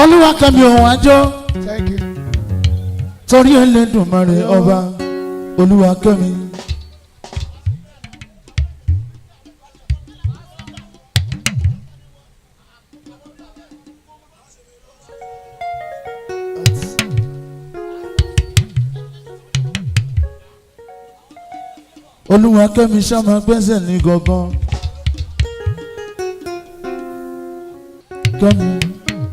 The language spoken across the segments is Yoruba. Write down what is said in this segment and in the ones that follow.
Olúwakẹ́mi òun àjọ torí Elédùmarè ọba Olúwakẹ́mi. Olúwakẹ́mi sọ́mọ gbẹ́sẹ̀ ní gangan.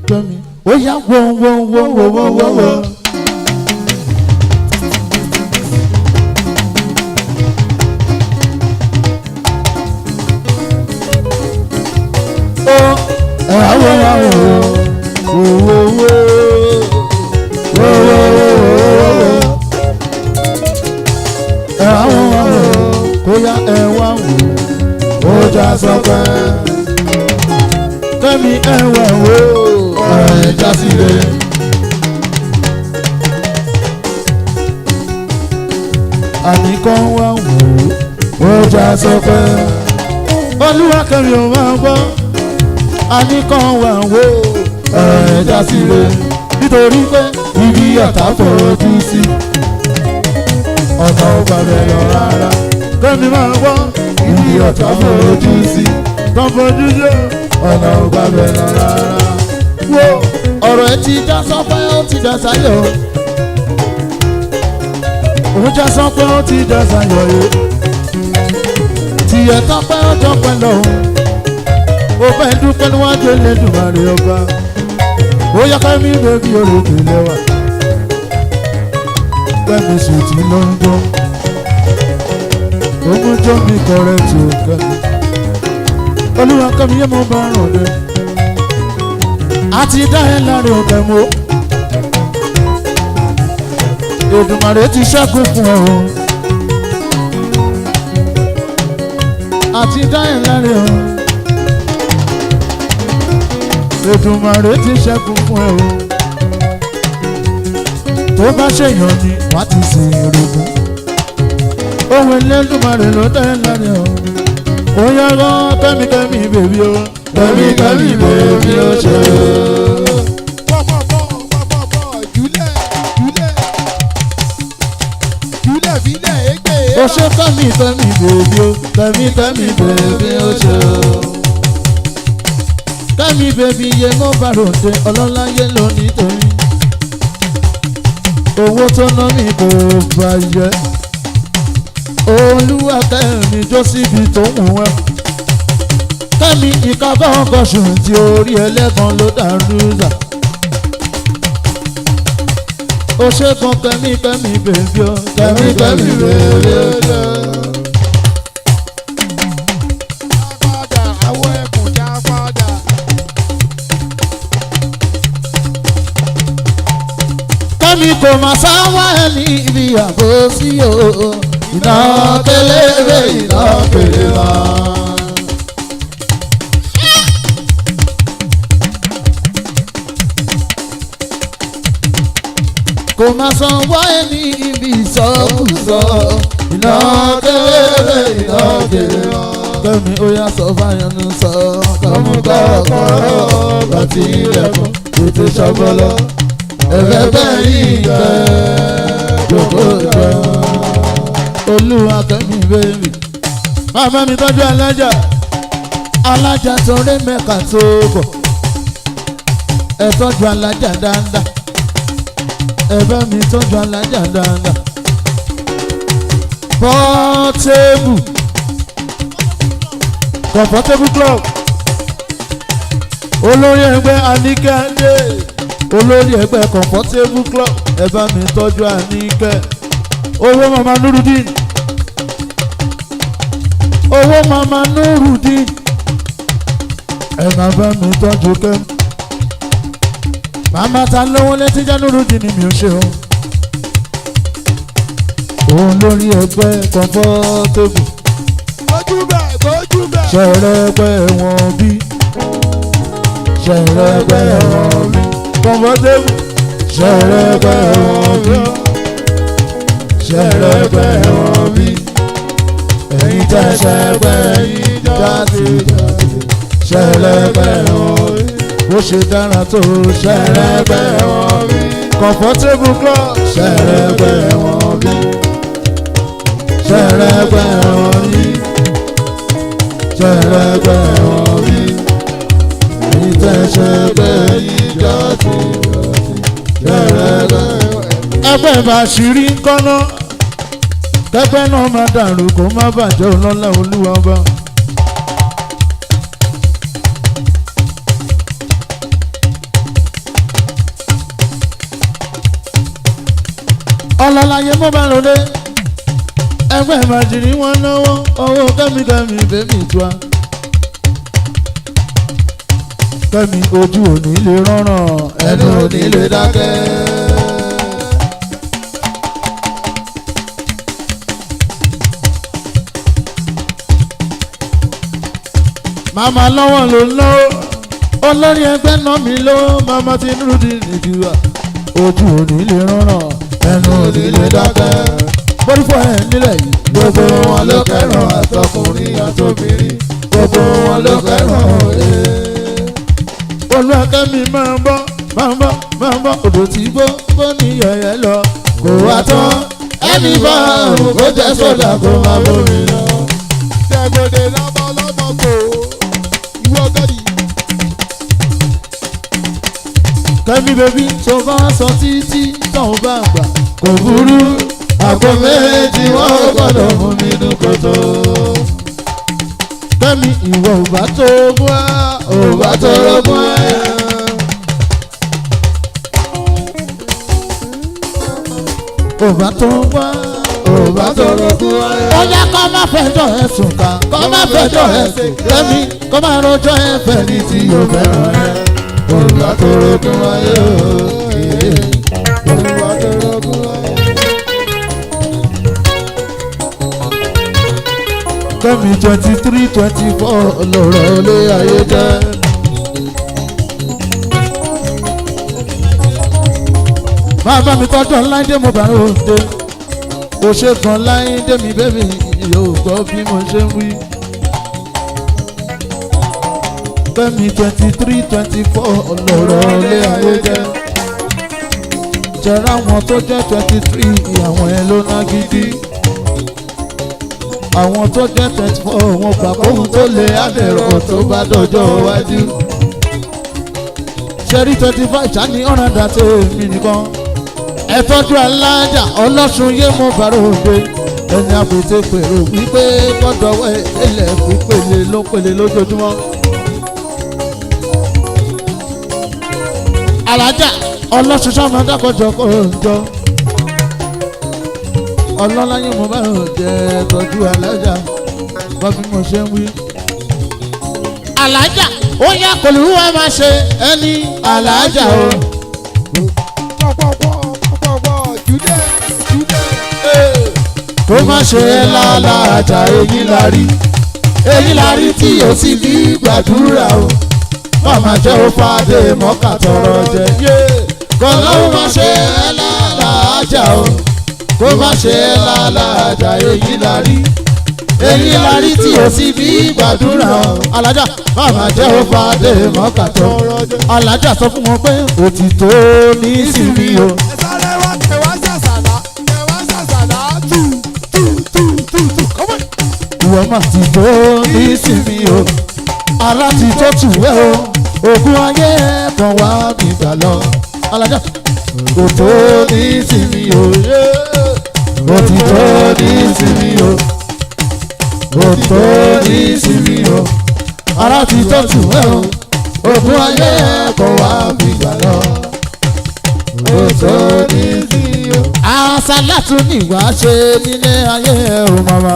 Kẹ́mi ó yá wọ́wọ́wọ́wọ́wọ́wọ́. Ó ẹ̀wọ̀ wọ́wọ́wọ́. Bóyá ẹ wá wò ó já sọpẹ́. Kẹ́mi ẹ wá wò ó ẹ já síre. Àníkàn wá wò ó já sọpẹ́. Olúwakẹ́mi ò máa gbọ́. Àníkàn wá wò ó ẹ já síre. Nítorí pé ibi ọ̀tá fojú sí ọ̀nà ọgbà rẹ̀ lọ rárá. Kẹ́mi máa gbọ́ ibi ọ̀tá fojú sí tó fojú sí ọ̀nà ọgbà rẹ̀ lọ rárá. Wo ọ̀rọ̀ ẹ ti já sọ́pẹ́ ó ti já sáyọ̀. Òun já sọ́pẹ́ ó ti já sáyọ̀ yé. Tìyẹ̀ tọ́pẹ́ ó tọ́pẹ́ lọ. Ó fẹ́ dúpẹ́ níwájú Elédùmarè ọba. Ó yá Kẹ́mi bèbí olókè lẹ́wà. Kẹ́mi sì ti lọ ń dún. Ogun tó mi kọrẹ tó Kẹ́mi. Olúwakẹ́mi yé mo bá ràn dé. Àti dá ẹ láre òkè mo. Èdùmàrè ti ṣẹ́gun fún ẹ o. Àti dá ẹ láre o. Èdùmàrè ti ṣẹ́gun fún ẹ o. Tó bá ṣèyàn ni wàá ti sin irúgbìn. Ohun Elédùmarè ló dá ẹ láre o. Ó yára Kẹ́mi bèbí o. Kẹ́mi bèbí o ṣe o. Ó ṣe Kẹ́mi bèbí o. Kẹ́mi bèbí o ṣe o. Kẹ́mi bèbí yé mo bá ròde ọlọ́láyé lónìí torí. Owó tó ná mi kò bàjẹ́. Olúwakẹ́mi jó síbi tó wù wẹ́. Kẹ́mi ìka kọ́kọ́ sùn tí orí ẹlẹ́kan ló dàrú zà. Ó ṣe kan Kẹ́mi bèbí o. Kẹ́mi bèbí o. Kẹ́mi kò máa sáwá ẹni ibi àbòsí o. Iná kélébé iná pèlè wá. Kò máa sanwó ẹni ibi ìsọkúsọ. Iná kélébé iná pèlè wá. Kẹ́mi ó yá sọ fáyọnù sọ. Kọ́mú kọ́kọ́rọ́ bàtí ilẹ̀kùn tètè ṣọ́bọ́lọ́. Ẹ̀fẹ̀ bẹ́ẹ̀ yìí kẹ́ jòkó jẹun. Olúwakẹ́mi bèbí. Màmá mi tọ́jú alájà torí mẹ́ka tó bọ̀. Ẹ tọ́jú alájà dáadáa. Ẹ bá mi tọ́jú alájà dáadáa. Comfortable club. Olórí ẹgbẹ́ Àníkẹ́. Olórí ẹgbẹ́ Comfortable club. Ẹ bá mi tọ́jú Àníkẹ́. Owó mama Nurudeen. Owó mama Nurudeen. Ẹ máa bá mi tọ́jú Kẹ́mi. Màmá ta lówó létí jẹ́ Nurudeen ni mi ò ṣe o. Òun lórí ẹgbẹ́ Comfortable. Ṣẹ̀rẹ̀ ẹgbẹ́ wọn bí. Ṣẹ̀rẹ̀ ẹgbẹ́ wọn bí. Comfortable. Ṣẹ̀rẹ̀ ẹgbẹ́ wọn bí. Ṣẹ̀rẹ̀ ẹgbẹ́ wọn bí. Ẹ̀yin tẹ́ ṣẹ̀gbẹ́ yín jáde. Ṣẹ̀rẹ̀ ẹgbẹ́ wọn bí. bó ṣe dára tó ṣẹ̀rẹ̀gbẹ́ wọn bí. Comfortable club ṣẹ̀rẹ̀gbẹ́ wọn bí. Ṣẹ̀rẹ̀gbẹ́ wọn bí. Ṣẹ̀rẹ̀gbẹ́ wọn bí. Ìtẹ̀ṣẹ̀gbẹ́ ìjọ ti ṣẹ̀rẹ̀gbẹ́. Ẹgbẹ́ ìbáṣirí ń kọ́ná kẹ́gbẹ́ náà má dàrú kó má bàjẹ́ ọlọ́lá olúwa bá. Ọlọ́láyé mo bá lòdì ẹgbẹ́ ìbáṣirí wọn náwó owó kẹ́míkẹ́mí bẹ́ẹ̀mí tó a. Kẹ́mi ojú òní lè rọ́ràn ẹnu òní lè dákẹ́. Màmá lọ́wọ́ ló ń lọ́wọ́ olórí ẹgbẹ́ náà mi lọ́wọ́ màmá ti ń rúdi nìjúwà ojú òní lè rọ́ràn ẹnu òní lè dákẹ́. Bọ́dúfọ́ ẹ̀ nílẹ̀ yìí gbogbo wọn ló kẹ́ràn àtọkùnrin àtobìnrin gbogbo wọn ló kẹ́ràn ẹ̀. Olúwakẹ́mi máa ń bọ́ odò tí gbó ní yẹ̀yẹ́ lọ kò wá tán ẹni bá àrùn kó jẹ́ sódà kó máa bómi lọ. Ṣẹ̀gbọ́dẹ̀ lọ́mọ kò ìwọ gọ́dì. Kẹ́mi bèbí tó bá sọ títí táwọn bá gbà kò burú àpò méjì wọ́n gbọ́dọ̀ fún mi nù kòtò. Kẹ́mi ìwọ ò bá tó gún ẹ́ ò bá tó rọ́gún ẹ́. Ò bá tó wá ò bá tó rọ́gún ẹ́. Ó yá kó má fẹjọ́ ẹ sùn ká kó má fẹjọ́ ẹ sùn Kẹ́mi kó má rojọ́ ẹ fẹ́ ní tí yóò fẹ́ràn ẹ. Ò bá tó rọ́gún ẹ́ ò bá tó rọ́gún ẹ́. Kẹ́mi 23, 24 lọ̀rọ̀ ilé ayé jẹ́. Máa bá mi tọ́jú ọláìdé mo bá ròde. Kò ṣe kan láìdé mi bébì yóò gbọ́ bí mo ṣe ń wí. Kẹ́mi 23, 24 lọ̀rọ̀ ilé ayé jẹ́. Jẹ́ra àwọn tó jẹ́ 23 àwọn ẹ̀ ló ná gidi. Àwọn tó jẹ́ 24 wọn gbà kóhun tó lè àdẹ̀rọ̀ tó bá dọjọ́ iwájú. Ṣẹ́rí 25 ṣáni ọ̀ràn dàtẹ́ èmi nìkan. Ẹ tọ́jú alájà ọlọ́sùn yé mo bàrò òde. Ẹni àpètè pèrò wípé kọ́dọ̀wọ́ ilẹ̀ pípele ló pele lójoojúmọ́. Alájà ọlọ́sùn sọ́mọ dákọ̀jọ kò jọ. Ọlọ́láyé mo bá jẹ tọ́jú alájà bá bí mo ṣe ń wí. Alájà ó yá kòlù wá máa ṣe ẹni alájà o. Pọ̀pọ̀pọ̀ jùdẹ́. Kó má ṣe ẹ́ lálàájà èyí la rí tí o sì fi gbàdúrà o. Màmá jẹ́ ó fàdé mọ́kà tọrọ jẹ. Kọ́lọ́hún má ṣe ẹ́ lálàájà o. Kó má ṣe ẹ́ lálàájà èyí la rí tí o sì fi gbàdúrà o. Alájà màmá jẹ́ ó fàdé mọ́kà tọrọ jẹ. Alájà sọ fún wọn pé òtítọ́ ní ìsinmi o. Ẹ sáré wá kẹwàá ṣàṣàlá tù. Ìwọ mà ti tó ní ìsinmi o. Ara ti tó tù ẹ́ o. Ògùn ayé kan wá gbìgbà lọ. Alájà kò tó ní ìsinmi o. Ó ti tó ní ìsinmi o. Ó tó ní ìsinmi o. Ara ti tó tù ẹ́ o. Ògùn ayé kan wá gbìgbà lọ. Ó tó ní ìsinmi o. Àṣàlátù ni wàá ṣe nílé ayé o màmá.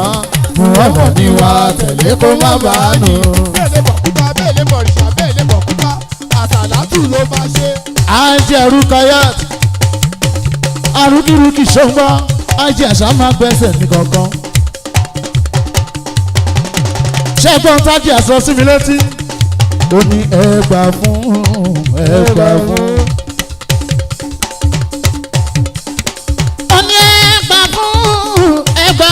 Ọmọ ni wà tẹ̀lé kó má bàa nù. Bẹ́ẹ̀ lè bọ̀ kúta, bẹ́ẹ̀ lè bọ̀ rìṣà, bẹ́ẹ̀ lè bọ̀ kúta. Àṣàlátù ló máa ṣe. Ajé Rukayat, arúkìrúkì ṣọ́ngbọ́, ajé àṣà máa gbẹ́sẹ̀ ní kankan. Ṣẹ́gbọ́n tájì àṣọ sí mi létí. Ó ní ẹgbà fún. Ó ní ẹgbà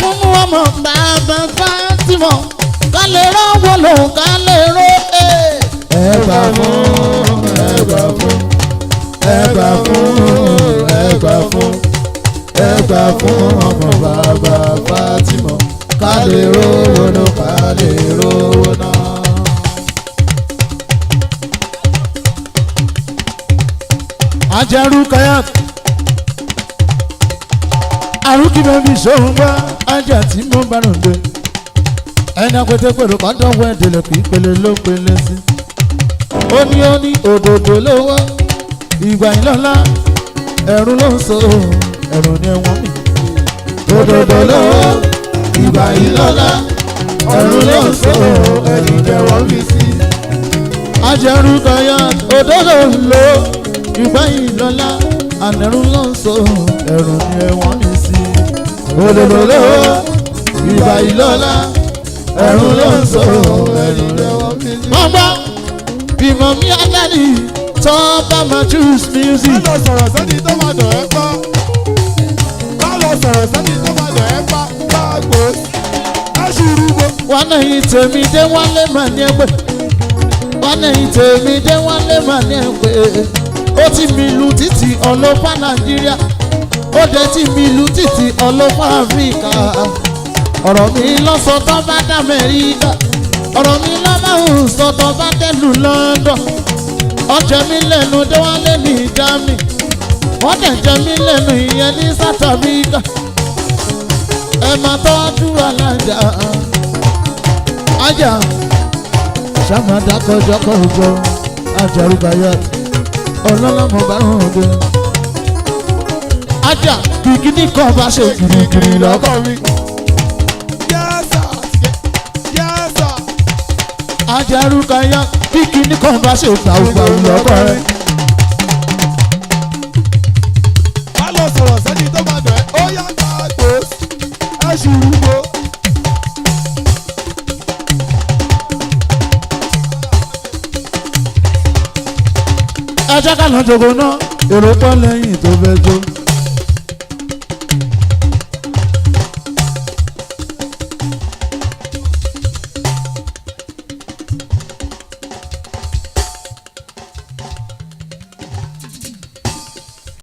fún mú ọmọ bàbá Fátímọ̀. Ká lè rán wọ́n lòun ká lè rán fún ọmọ bàbá Fátímọ̀ ká lè rówó náà ká lè rówó náà. Ajaru kayak aruki bẹbi sọ̀rọ̀ bá ajá tí mo bá rò dé ẹni apẹtẹ pẹ̀lú kọ́ńtọ̀ wẹ́ẹ̀dẹ̀lẹ̀ kì í pele ló pele sí. ó ní òdòdó lówó ìgbà ìlọ́lá ẹ̀rù ló ń so ẹ̀rù ni ẹ̀wọ̀n mi. òdòdó lówó ìgbà ìlọ́lá ẹ̀rù ló ń so ẹ̀rù ni ẹ̀wọ̀n mi sí. Ajaru kayak òdòdó lówó ìgbà ìlọ́lá ànẹ̀rù ló ń so ẹ̀rù ni ẹ̀wọ̀n mi sí. òdòdó lówó ìgbà ìlọ́lá ẹ̀rù ló ń so ẹ̀rù ni ẹ̀wọ̀n mi sí. mọ̀gbọ́ bímọ mi adáni tó bá máa choose music. Má lọ sọ̀rọ̀ sẹ́ni tó máa dọ̀ ẹ́ pa. Má lọ sọ̀rọ̀ sẹ́ni tó máa dọ̀ ẹ́ pa. Gbàgbó aṣùrùgbò. wọ́n náà yìí tèmi dé wọ́n lé mà ní ẹgbẹ́. wọ́n náà yìí tèmi dé wọ́n lé mà ní ẹgbẹ́. ó ti mi lu títì ọlọ́pàá Nàìjíríà. ó dé ti mi lu títì ọlọ́pàá Áfíríkà. ọ̀rọ̀ mi lọ́sọ̀ tó bá dá Amẹ́ríkà. ọ̀rọ̀ mi lọ́mọ sọ tó bá dẹ́lu London. ọjọ́ mi lẹ́nu dé wọ́n lé ní Germany. wọ́n dẹ̀ jẹ́ mi lẹ́nu ìyẹn ní South Africa. ẹ máa tọ́jú alájà ajá sàmàdà kọjọkọ gbọ́ Ajaru kayak ọlọ́lọ́mọ bá hàn dé. ajá kìkìní kan bá ṣe kìrìkìrì lọ́kọ̀ mi. Yẹ́sà yẹ́sà. Ajaru kayak kìkìní kan bá ṣe gbàùgbàù lọ́kọ̀ rẹ̀. Má lọ sọ̀rọ̀ sẹ́ni tó máa dọ̀ ẹ́. Ó yá gbàgbó aṣùrùgbò. ẹ jẹ́ ká lọ jogo náà èrò pọ̀ lẹ́yìn tó fẹ́ jó.